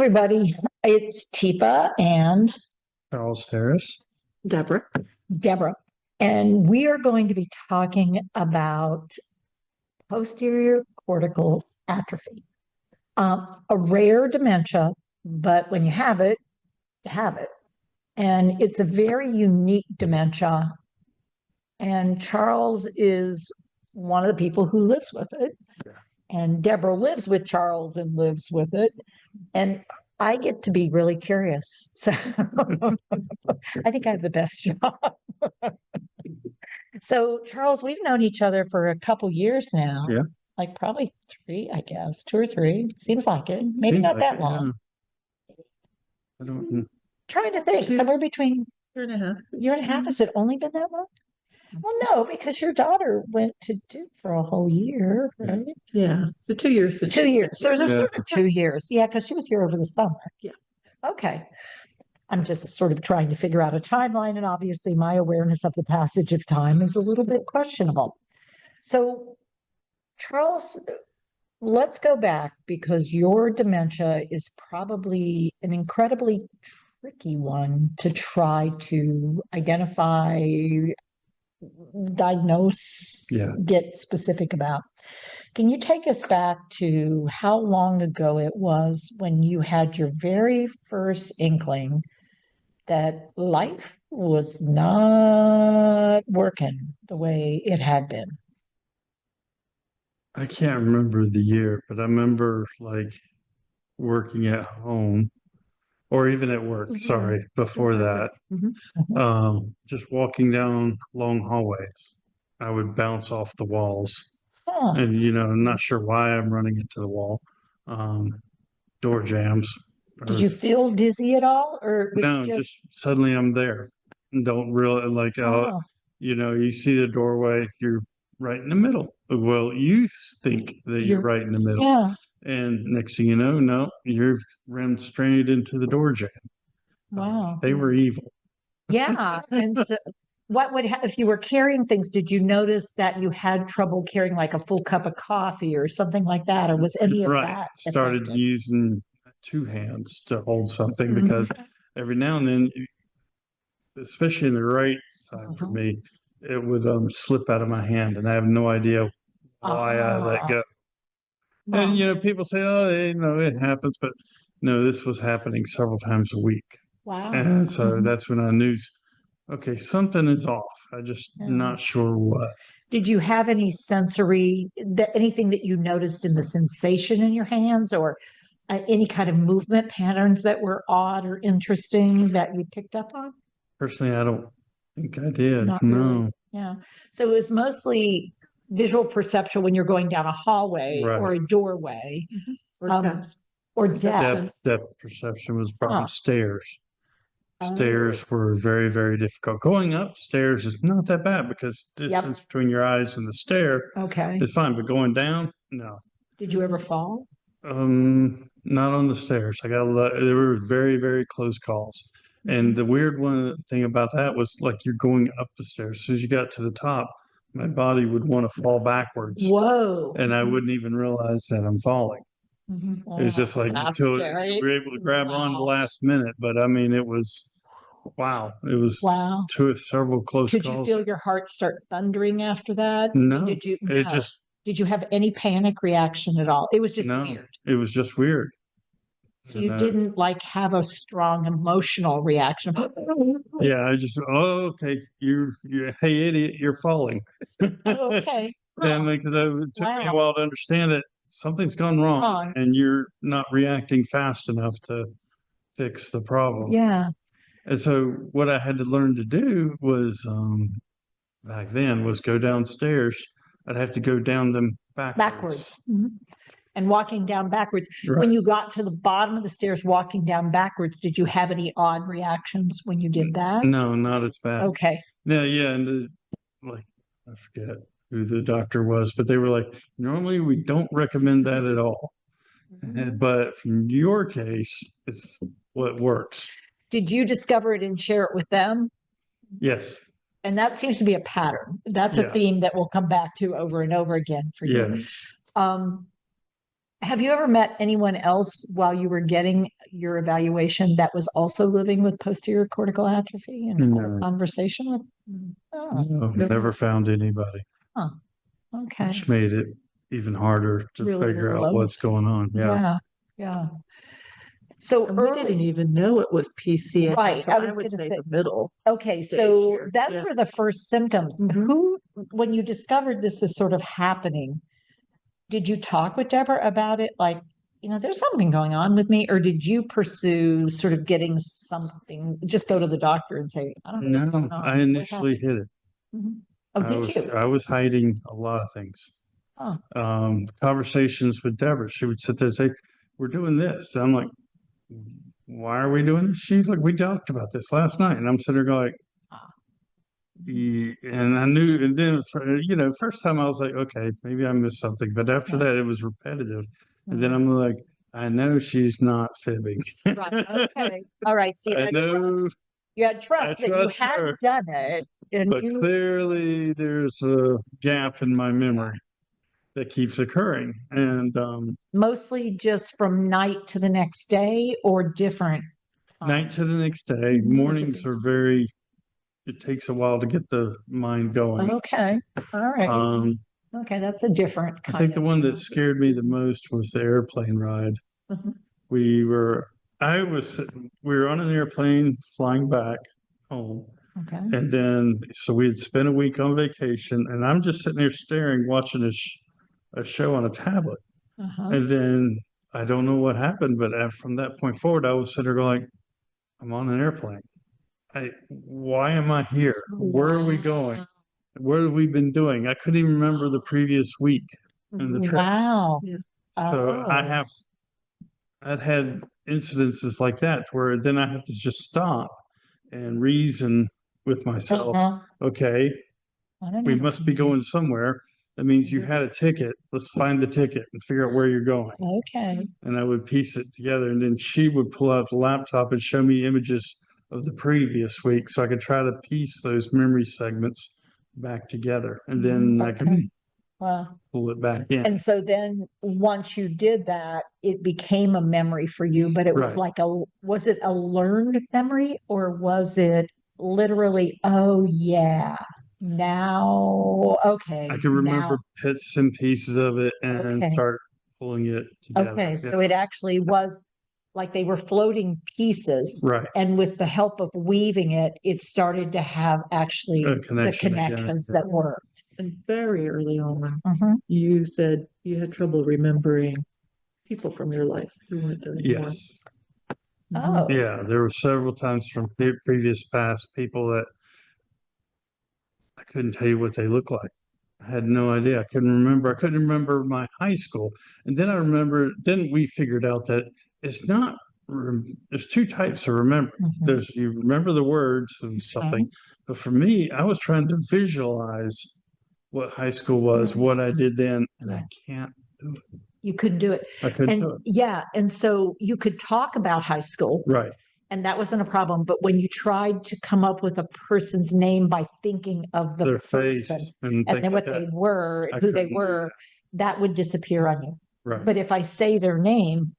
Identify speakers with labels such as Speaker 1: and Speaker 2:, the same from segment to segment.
Speaker 1: everybody, it's Teepa and
Speaker 2: Charles Harris.
Speaker 1: Debra, and we are going to be talking about posterior cortical atrophy, a rare dementia, but when you have it, you have it. And it's a very unique dementia. And Charles is one of the people who lives with it. And Debra lives with Charles and lives with it. And I get to be really curious. So I think I have the best job. So, Charles, we've known each other for a couple years now.
Speaker 2: Yeah.
Speaker 1: Like probably 3, I guess, 2 or 3. Seems like it. Maybe not that long.
Speaker 2: I don't know.
Speaker 1: Trying to think. Somewhere between
Speaker 3: Year and a half.
Speaker 1: year and a half. Has it only been that long? Well, no, because your daughter went to Duke for a whole year, right?
Speaker 3: Yeah. So 2 years.
Speaker 1: 2 years. So it was
Speaker 2: Yeah.
Speaker 1: sort of 2 years. Yeah, because she was here over the summer.
Speaker 3: Yeah.
Speaker 1: Okay. I'm just sort of trying to figure out a timeline, and obviously my awareness of the passage of time is a little bit questionable. So, Charles, let's go back because your dementia is probably an incredibly tricky one to try to identify, diagnose, get specific about. Can you take us back to how long ago it was when you had your very first inkling that life was not working the way it had been?
Speaker 2: I can't remember the year, but I remember like working at home or even at work, sorry, before that. Just walking down long hallways. I would bounce off the walls.
Speaker 1: Huh.
Speaker 2: And I'm not sure why I'm running into the wall. Door jams.
Speaker 1: Did you feel dizzy at all, or was
Speaker 2: No,
Speaker 1: it
Speaker 2: just suddenly I'm there. Don't really like
Speaker 1: oh,
Speaker 2: you see the doorway, you're right in the middle. Well, you think that you're right in the middle.
Speaker 1: yeah,
Speaker 2: And next thing you know, no, you're ran straight into the door jam.
Speaker 1: wow,
Speaker 2: They were evil.
Speaker 1: yeah. And so, what would if you were carrying things? Did you notice that you had trouble carrying like a full cup of coffee or something like that, or was any of that
Speaker 2: Started
Speaker 1: affected?
Speaker 2: using 2 hands to hold something because every now and then, especially in the right side for me, it would slip out of my hand, and I have no idea why I let go. And people say, "Oh, it happens," but no, this was happening several times a week.
Speaker 1: Wow.
Speaker 2: And so that's when I knew, okay, something is off. I'm just not sure what.
Speaker 1: Did you have any sensory, anything that you noticed in the sensation in your hands, or any kind of movement patterns that were odd or interesting that you picked up on?
Speaker 2: Personally, I don't think I did.
Speaker 1: Not
Speaker 2: No.
Speaker 1: really. Yeah. So it was mostly visual perception when you're going down a hallway or a doorway. Or depth.
Speaker 2: Depth perception was probably stairs. Stairs were very, very difficult. Going upstairs is not that bad because distance between your eyes and the stair is fine, but going down, no.
Speaker 1: Did you ever fall?
Speaker 2: Not on the stairs. There were very, very close calls. And the weird thing about that was like you're going up the stairs. As soon as you got to the top, my body would want to fall backwards.
Speaker 1: Whoa.
Speaker 2: And I wouldn't even realize that I'm falling. It was just like until we were able to grab on the last minute. But I mean, it was wow. It was several close calls.
Speaker 1: Did you feel your heart start thundering after that?
Speaker 2: No.
Speaker 1: Did you have any panic reaction at all? It was just weird.
Speaker 2: It was just weird.
Speaker 1: So you didn't like have a strong emotional reaction.
Speaker 2: Yeah, I just okay, hey idiot, you're falling.
Speaker 1: Okay.
Speaker 2: And because it took me a while to understand that something's gone wrong and you're not reacting fast enough to fix the problem.
Speaker 1: Yeah.
Speaker 2: And so what I had to learn to do was back then was go downstairs. I'd have to go down them backwards.
Speaker 1: And walking down backwards. When you got to the bottom of the stairs, walking down backwards, did you have any odd reactions when you did that?
Speaker 2: No, not as bad.
Speaker 1: Okay.
Speaker 2: Yeah, and I forget who the doctor was, but they were like, normally we don't recommend that at all. But in your case, it's what works.
Speaker 1: Did you discover it and share it with them?
Speaker 2: Yes.
Speaker 1: And that seems to be a pattern. That's a theme that we'll come back to over and over again for you.
Speaker 2: Yes.
Speaker 1: Have you ever met anyone else while you were getting your evaluation that was also living with posterior cortical atrophy and had a
Speaker 2: No.
Speaker 1: conversation with? Oh,
Speaker 2: No, never found anybody,
Speaker 1: okay.
Speaker 2: which made it even harder to
Speaker 1: Really
Speaker 2: figure out
Speaker 1: low.
Speaker 2: what's going on. Yeah.
Speaker 1: Yeah, yeah. So
Speaker 3: And we didn't
Speaker 1: early,
Speaker 3: even know it was PCA.
Speaker 1: Right,
Speaker 3: until
Speaker 1: I
Speaker 3: I
Speaker 1: was
Speaker 3: would
Speaker 1: gonna
Speaker 3: say
Speaker 1: say-
Speaker 3: the middle.
Speaker 1: okay,
Speaker 3: stage
Speaker 1: so
Speaker 3: here.
Speaker 1: those
Speaker 3: Yeah.
Speaker 1: were the first symptoms.
Speaker 3: Mhm.
Speaker 1: When you discovered this is sort of happening, did you talk with Deborah about it? Like, there's something going on with me, or did you pursue sort of getting something, just go to the doctor and say, I don't know what's
Speaker 2: No,
Speaker 1: going on.
Speaker 2: I initially hid it.
Speaker 1: Mhm. Oh, did you?
Speaker 2: I was hiding a lot of things.
Speaker 1: Oh,
Speaker 2: Conversations with Deborah, she would sit there and say, "We're doing this." I'm like, "Why are we doing this?" She's like, "We talked about this last night," and I'm sitting there going,
Speaker 1: ah,
Speaker 2: "Yeah," and I knew. And then, first time I was like, "Okay, maybe I missed something," but after
Speaker 1: Yeah.
Speaker 2: that, it was repetitive, and then
Speaker 1: mhm.
Speaker 2: I'm like, "I know she's not fibbing."
Speaker 1: Right, okay. All right, so you
Speaker 2: I
Speaker 1: had
Speaker 2: know,
Speaker 1: trust. You had trust that you
Speaker 2: trust
Speaker 1: had
Speaker 2: her.
Speaker 1: done it, and
Speaker 2: but
Speaker 1: you
Speaker 2: clearly there's a gap in my memory that keeps occurring, and
Speaker 1: mostly just from night to the next day or different
Speaker 2: night to the
Speaker 1: times?
Speaker 2: next day. Mornings are very. It takes a while to get the mind going.
Speaker 1: Okay, all right.
Speaker 2: Um,
Speaker 1: Okay, that's a different
Speaker 2: I
Speaker 1: kind
Speaker 2: think the
Speaker 1: of.
Speaker 2: one that scared me the most was the airplane ride.
Speaker 1: Mhm.
Speaker 2: We were, we were on an airplane flying back home.
Speaker 1: Okay.
Speaker 2: And then, so we had spent a week on vacation, and I'm just sitting there staring, watching a show on a tablet.
Speaker 1: Uh-huh.
Speaker 2: And then I don't know what happened, but from that point forward, I was sitting there going, I'm on an airplane. Why am I here? Where are we going? What have we been doing? I couldn't even remember the previous week and the trip.
Speaker 1: Wow.
Speaker 3: Yeah.
Speaker 2: So
Speaker 1: Oh.
Speaker 2: I've had incidences like that where then I have to just stop and reason with myself.
Speaker 1: Uh-huh.
Speaker 2: Okay,
Speaker 1: I don't
Speaker 2: we
Speaker 1: know.
Speaker 2: must be going somewhere. That means you had a ticket. Let's find the ticket and figure out where you're going.
Speaker 1: Okay.
Speaker 2: And I would piece it together. And then she would pull out the laptop and show me images of the previous week so I could try to piece those memory segments back together. And then I
Speaker 1: Okay.
Speaker 2: could
Speaker 1: Wow.
Speaker 2: pull it back in.
Speaker 1: And so then once you did that, it became a memory for you, but it was
Speaker 2: Right.
Speaker 1: was it a learned memory or was it literally, oh yeah, now, okay,
Speaker 2: I can remember
Speaker 1: now,
Speaker 2: bits and pieces of it and
Speaker 1: okay.
Speaker 2: start pulling it together.
Speaker 1: Okay, so it actually was like they were floating pieces.
Speaker 2: Right.
Speaker 1: And with the help of weaving it, it started to have actually
Speaker 2: A
Speaker 1: the
Speaker 2: connection again,
Speaker 1: connections
Speaker 2: yeah.
Speaker 1: that worked.
Speaker 3: And very early on,
Speaker 1: Mhm.
Speaker 3: you said you had trouble remembering people from your life who weren't there anymore.
Speaker 2: Yes.
Speaker 1: Oh.
Speaker 2: Yeah, there were several times from previous past people that I couldn't tell you what they looked like. I had no idea. I couldn't remember. I couldn't remember my high school. And then then we figured out that it's not, there's two types of remembering.
Speaker 1: Mhm.
Speaker 2: There's, you remember the words and something. But for me, I was trying to visualize what high school was, what I did then, and I can't do it.
Speaker 1: You couldn't do it.
Speaker 2: I couldn't do
Speaker 1: And
Speaker 2: it.
Speaker 1: yeah, and so you could talk about high school
Speaker 2: Right.
Speaker 1: and that wasn't a problem. But when you tried to come up with a person's name by thinking of the
Speaker 2: Their face
Speaker 1: person
Speaker 2: and
Speaker 1: and
Speaker 2: things
Speaker 1: then
Speaker 2: like
Speaker 1: what they
Speaker 2: that.
Speaker 1: were,
Speaker 2: I
Speaker 1: who they
Speaker 2: couldn't do
Speaker 1: were, that would disappear on you.
Speaker 2: Right.
Speaker 1: But if I say their name,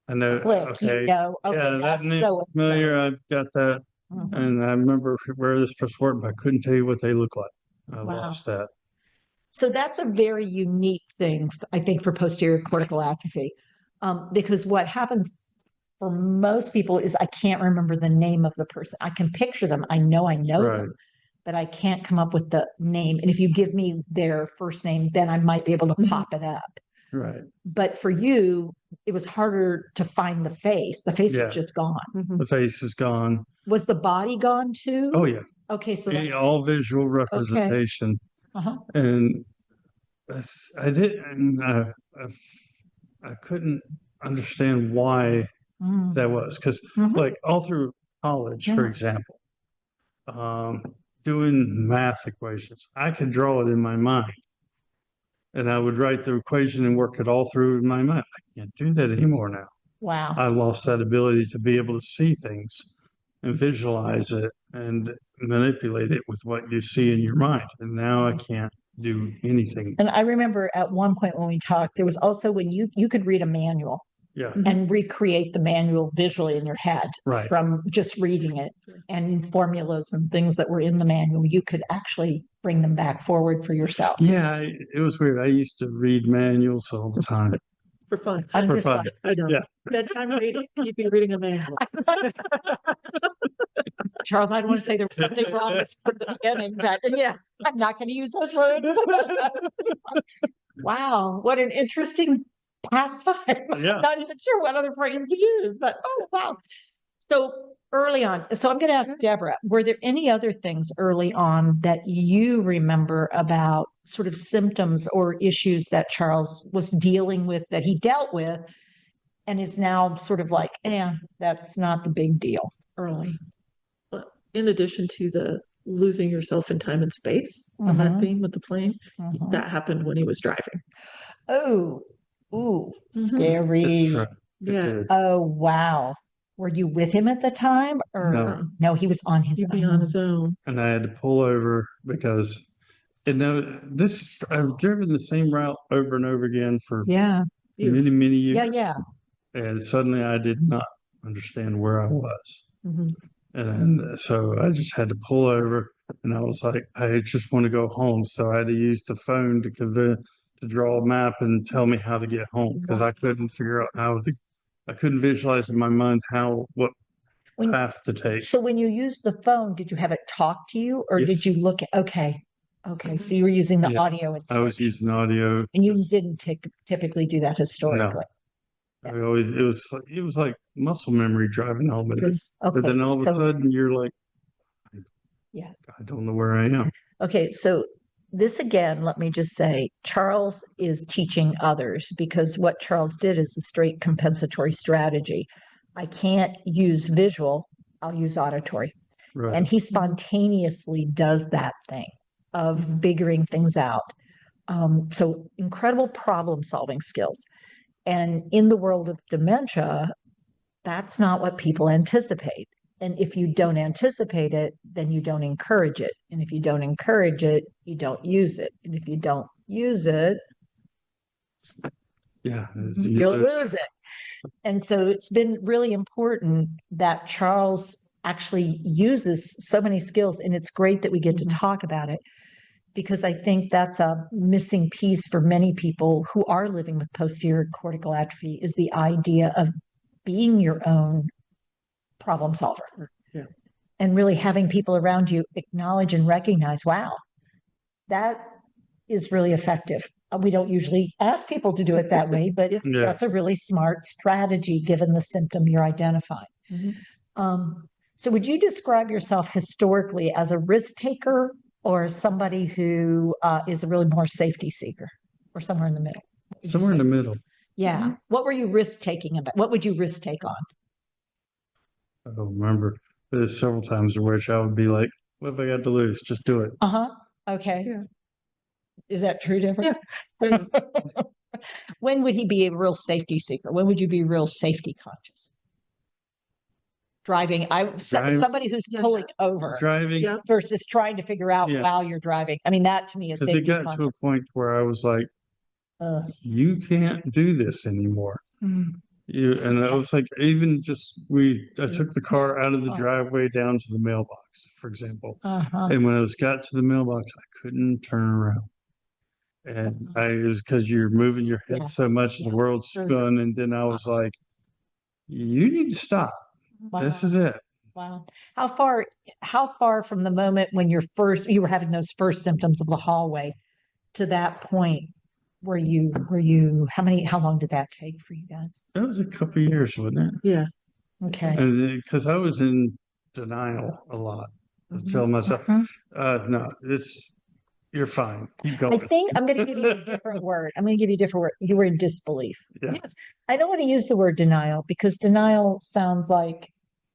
Speaker 2: I know.
Speaker 1: click,
Speaker 2: Okay.
Speaker 1: you know, okay,
Speaker 2: Yeah, that
Speaker 1: that's
Speaker 2: name's
Speaker 1: so and so.
Speaker 2: familiar. I've got that.
Speaker 1: Mhm.
Speaker 2: And I remember where this person worked, but I couldn't tell you what they look like. I
Speaker 1: Wow.
Speaker 2: lost that.
Speaker 1: So that's a very unique thing, I think, for posterior cortical atrophy. Because what happens for most people is I can't remember the name of the person. I can picture them. I know
Speaker 2: Right.
Speaker 1: them, but I can't come up with the name. And if you give me their first name, then I might be able to pop it up.
Speaker 2: Right.
Speaker 1: But for you, it was harder to find the face. The face
Speaker 2: Yeah.
Speaker 1: was just gone.
Speaker 2: The face is gone.
Speaker 1: Was the body gone too?
Speaker 2: Oh, yeah.
Speaker 1: Okay, so
Speaker 2: All visual representation.
Speaker 1: uh-huh.
Speaker 2: And I didn't, I couldn't understand why
Speaker 1: Mm.
Speaker 2: that was. Because,
Speaker 1: Mhm.
Speaker 2: like, all through college, for
Speaker 1: Yeah.
Speaker 2: example, doing math equations, I could draw it in my mind. And I would write the equation and work it all through in my mind. I can't do that anymore now.
Speaker 1: Wow.
Speaker 2: I lost that ability to be able to see things and visualize it and manipulate it with what you see in your mind. And now I can't do anything.
Speaker 1: And I remember at one point when we talked, there was also when you could read a manual
Speaker 2: Yeah,
Speaker 1: and recreate the manual visually in your head
Speaker 2: right.
Speaker 1: from just reading it, and formulas and things that were in the manual, you could actually bring them back forward for yourself.
Speaker 2: Yeah, it was weird. I used to read manuals all the time.
Speaker 3: For fun.
Speaker 1: I'm
Speaker 2: For
Speaker 1: just
Speaker 2: fun.
Speaker 1: like,
Speaker 3: I know.
Speaker 2: Yeah.
Speaker 3: Bedtime reading, you'd be reading a manual.
Speaker 1: Charles, I don't want to say there was something wrong from the beginning, but yeah, I'm not going to use those words. Wow, what an interesting pastime.
Speaker 2: Yeah.
Speaker 1: I'm not even sure what other phrase to use, but oh, wow. So early on, so I'm going to ask Deborah, were there any other things early on that you remember about sort of symptoms or issues that Charles was dealing with, that he dealt with, and is now sort of like, that's not the big deal early?
Speaker 3: In addition to the losing yourself in time and space on that
Speaker 1: Mhm.
Speaker 3: theme with the plane,
Speaker 1: Mhm.
Speaker 3: that happened when he was driving.
Speaker 1: Oh, ooh,
Speaker 3: Mhm.
Speaker 1: scary.
Speaker 2: That's true. It
Speaker 3: Yeah.
Speaker 2: did.
Speaker 1: Oh, wow. Were you with him at the time, or
Speaker 2: No.
Speaker 1: no, he was on his
Speaker 3: He'd be
Speaker 1: own?
Speaker 3: on his own.
Speaker 2: And I had to pull over because, I've driven the same route over and over again for
Speaker 1: Yeah,
Speaker 2: many, many years.
Speaker 1: yeah.
Speaker 2: And suddenly I did not understand where I was.
Speaker 3: Mhm.
Speaker 2: And so I just had to pull over, and I was like, I just want to go home. So I had to use the phone to draw a map and tell me how to get home, because I couldn't figure out I couldn't visualize in my mind what
Speaker 1: When,
Speaker 2: path to take.
Speaker 1: so when you used the phone, did you have it talk to you, or did
Speaker 2: Yes.
Speaker 1: you look at, okay, so you were using the
Speaker 2: Yeah,
Speaker 1: audio
Speaker 2: I was
Speaker 1: instructions.
Speaker 2: using audio.
Speaker 1: And you didn't typically do that historically.
Speaker 2: It was like muscle memory driving home. But
Speaker 1: Okay,
Speaker 2: then all of a
Speaker 1: so,
Speaker 2: sudden you're like,
Speaker 1: yeah.
Speaker 2: I don't know where I am.
Speaker 1: Okay, so this again, let me just say, Charles is teaching others, because what Charles did is a straight compensatory strategy. I can't use visual, I'll use auditory.
Speaker 2: Right.
Speaker 1: And he spontaneously does that thing of figuring things out. So incredible problem solving skills. And in the world of dementia, that's not what people anticipate. And if you don't anticipate it, then you don't encourage it. And if you don't encourage it, you don't use it. And if you don't use it,
Speaker 2: Yeah.
Speaker 1: you'll lose it. And so it's been really important that Charles actually uses so many skills. And it's great that we get to talk about it, because I think that's a missing piece for many people who are living with posterior cortical atrophy, is the idea of being your own problem solver.
Speaker 3: Yeah.
Speaker 1: And really having people around you acknowledge and recognize, wow, that is really effective. We don't usually ask people to do it that way, but that's a really smart strategy given the symptom you're identifying. So would you describe yourself historically as a risk taker, or somebody who is a really more safety seeker, or somewhere in the middle?
Speaker 2: Somewhere in the middle.
Speaker 1: Yeah. What were you risk taking about? What would you risk take on?
Speaker 2: I don't remember. There's several times in which I would be like, what have I got to lose? Just do it.
Speaker 1: Okay.
Speaker 3: Yeah.
Speaker 1: Is that true, Deborah?
Speaker 3: Yeah.
Speaker 1: When would he be a real safety seeker? When would you be real safety conscious? Driving. Somebody who's pulling over
Speaker 2: Driving.
Speaker 3: Yeah.
Speaker 1: versus trying to figure out while you're driving. I mean, that to me is
Speaker 2: Because
Speaker 1: safety
Speaker 2: it got
Speaker 1: conscious.
Speaker 2: to a point where I was like, you can't do this anymore. And I was like, even just I took the car out of the driveway down to the mailbox, for example. And when I got to the mailbox, I couldn't turn around. And it was because you're moving your head so much, the world's spun. And then I was like, you need to stop.
Speaker 1: Wow.
Speaker 2: This is it.
Speaker 1: Wow. How far from the moment when you were having those first symptoms of the hallway to that point how long did that take for you guys?
Speaker 2: That was a couple of years, wasn't it?
Speaker 3: Yeah.
Speaker 1: Okay.
Speaker 2: And because I was in denial a lot. I was telling myself, no, you're fine. Keep going.
Speaker 1: I think I'm going to give you a different word. You were in disbelief.
Speaker 2: Yeah.
Speaker 1: Yes. I don't want to use the word denial, because denial sounds like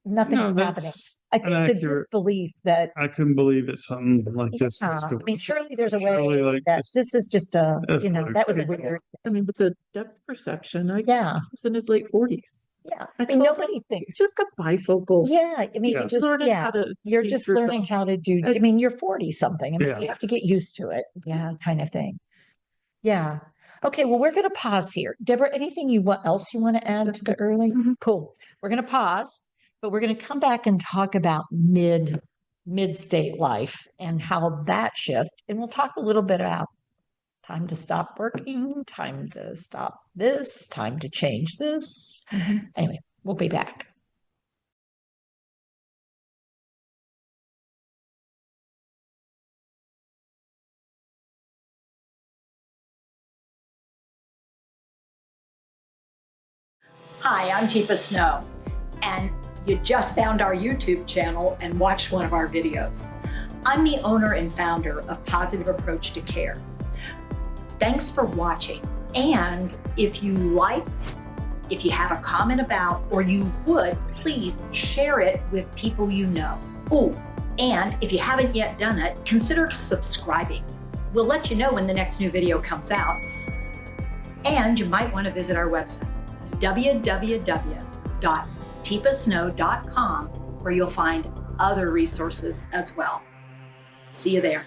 Speaker 1: nothing's happening. I think the disbelief that
Speaker 2: I couldn't believe it's something like this.
Speaker 1: I mean, surely there's a way that this is just that was a weird.
Speaker 3: I mean, with the depth perception, I
Speaker 1: Yeah.
Speaker 3: was in his late 40s.
Speaker 1: Yeah.
Speaker 3: I
Speaker 1: I mean,
Speaker 3: told
Speaker 1: nobody
Speaker 3: You
Speaker 1: thinks.
Speaker 3: just got bifocals.
Speaker 1: Yeah. I mean,
Speaker 2: Yeah.
Speaker 1: you just,
Speaker 3: Learning
Speaker 1: yeah.
Speaker 3: how to
Speaker 1: You're
Speaker 3: feed
Speaker 1: just
Speaker 3: yourself.
Speaker 1: learning how to do, I mean, you're 40 something. I mean,
Speaker 2: Yeah.
Speaker 1: you have to get used to it. Yeah. Kind of thing. Yeah. Okay. Well, we're going to pause here. Deborah, anything else you want to add
Speaker 3: That's
Speaker 1: to the
Speaker 3: good.
Speaker 1: early?
Speaker 3: Mhm.
Speaker 1: Cool. We're going to pause, but we're going to come back and talk about mid-state life and how that shift. And we'll talk a little bit about time to stop working, time to stop this, time to change this.
Speaker 3: Mhm.
Speaker 1: Anyway, we'll be back.
Speaker 4: Hi, I'm Teepa Snow, and you just found our YouTube channel and watched one of our videos. I'm the owner and founder of Positive Approach to Care. Thanks for watching, and if you liked, if you have a comment about, or you would, please share it with people you know. Oh, and if you haven't yet done it, consider subscribing. We'll let you know when the next new video comes out, and you might want to visit our website, www.teepasnow.com, where you'll find other resources as well. See you there.